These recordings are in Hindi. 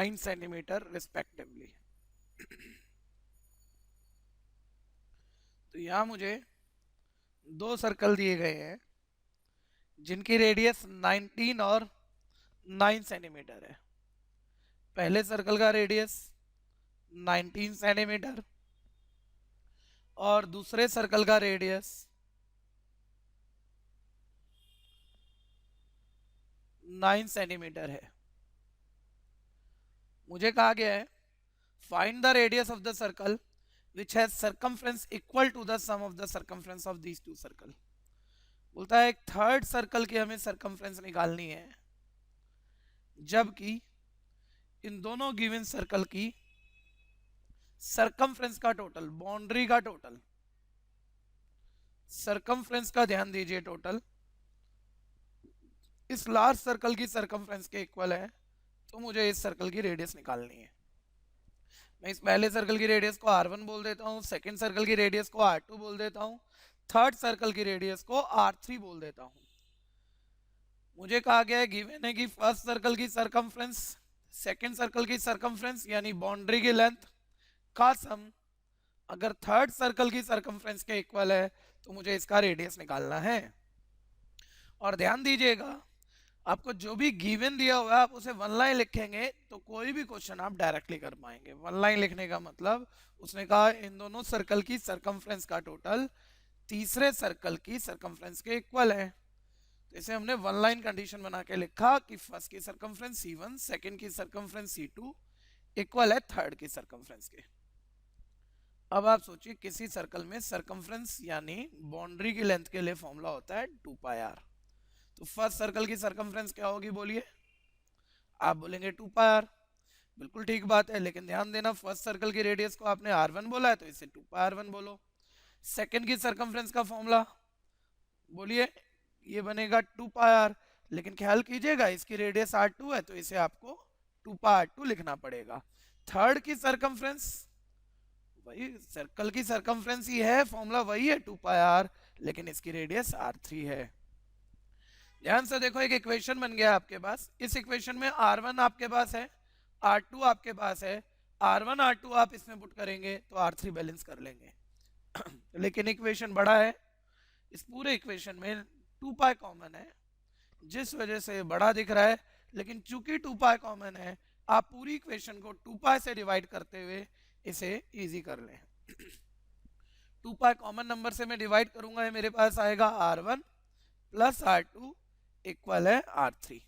9 सेंटीमीटर रिस्पेक्टिवली। तो यहां मुझे दो सर्कल दिए गए हैं जिनकी रेडियस 19 और 9 सेंटीमीटर है। पहले सर्कल का रेडियस 19 सेंटीमीटर और दूसरे सर्कल का रेडियस 9 सेंटीमीटर है। मुझे कहा गया है find the radius of the circle which has circumference equal to the sum of the circumference of these two circle. बोलता है एक थर्ड सर्कल की हमें सर्कमफ्रेंस निकालनी है जबकि इन दोनों गिवन सर्कल की सर्कमफ्रेंस का टोटल, बाउंड्री का टोटल, सर्कमफ्रेंस का ध्यान दीजिए, टोटल इस लार्ज सर्कल की सर्कमफ्रेंस के इक्वल है। तो मुझे इस सर्कल की रेडियस निकालनी है। मैं इस पहले सर्कल की रेडियस को r1 बोल देता हूं, सेकंड सर्कल की रेडियस को r2 बोल देता हूं, थर्ड सर्कल की रेडियस को r3 बोल देता हूं। मुझे कहा गया है गिवन है कि फर्स्ट सर्कल की सर्कमफ्रेंस सेकंड सर्कल की सर्कमफ्रेंस यानी बाउंड्री की लेंथ का सम अगर थर्ड सर्कल की सर्कमफ्रेंस के इक्वल है तो मुझे इसका रेडियस निकालना है। और ध्यान दीजिएगा आपको जो भी गिवन दिया हुआ है आप उसे वन लाइन लिखेंगे तो कोई भी क्वेश्चन आप डायरेक्टली कर पाएंगे। वन लाइन लिखने का मतलब उसने कहा इन दोनों सर्कल की सर्कमफ्रेंस का टोटल तीसरे सर्कल की सर्कमफ्रेंस के इक्वल है। तो इसे हमने वन लाइन कंडीशन बना के लिखा कि फर्स्ट की सर्कमफ्रेंस C1, सेकंड की सर्कमफ्रेंस C2 इक्वल है थर्ड की सर्कमफ्रेंस के। अब आप सोचिए किसी सर्कल में सर्कमफ्रेंस यानी बाउंड्री की लेंथ के लिए फॉर्मूला होता है 2πr। तो फर्स्ट सर्कल की सर्कमफ्रेंस क्या होगी बोलिए? आप बोलेंगे 2πr। बिल्कुल ठीक बात है, लेकिन ध्यान देना फर्स्ट सर्कल की रेडियस को आपने r1 बोला है तो इसे 2πr1 बोलो। सेकंड की सर्कमफ्रेंस का फॉर्मूला बोलिए, ये बनेगा 2πr, लेकिन ख्याल कीजिएगा इसकी रेडियस r2 है तो इसे आपको 2πr2 लिखना पड़ेगा। थर्ड की सर्कमफ्रेंस वही सर्कल की सर्कमफ्रेंस ही है, फॉर्मूला वही है 2πr, लेकिन इसकी रेडियस r3 है। ध्यान से देखो एक इक्वेशन बन गया आपके पास। इस इक्वेशन में r1 आपके पास है, r2 आपके पास है, r1 r2 आप इसमें पुट करेंगे तो r3 बैलेंस कर लेंगे। लेकिन इक्वेशन बड़ा है, इस पूरे इक्वेशन में 2π कॉमन है जिस वजह से बड़ा दिख रहा है, लेकिन चूंकि 2π कॉमन है आप पूरी इक्वेशन को 2π से डिवाइड करते हुए इसे इजी कर लें। 2π कॉमन नंबर से मैं डिवाइड करूंगा, मेरे पास आएगा r1 प्लस r2 इक्वल है r3।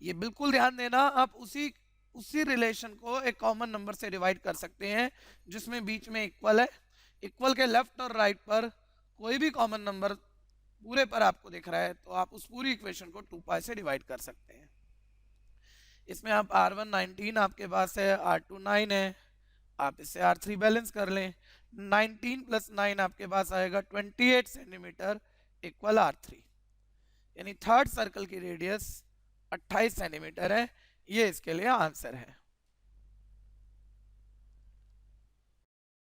ये बिल्कुल ध्यान देना, आप उसी रिलेशन को एक कॉमन नंबर से डिवाइड कर सकते हैं जिसमें बीच में इक्वल है। इक्वल के लेफ्ट और राइट पर कोई भी कॉमन नंबर पूरे पर आपको दिख रहा है तो आप उस पूरी इक्वेशन को 2π से डिवाइड कर सकते हैं। इसमें आप r1 19 आपके पास है, r2 9 है, आप इससे r3 बैलेंस कर लें। 19 प्लस 9 आपके पास आएगा 28 सेंटीमीटर इक्वल r3, यानी थर्ड सर्कल की रेडियस 28 सेंटीमीटर है। ये इसके लिए आंसर है।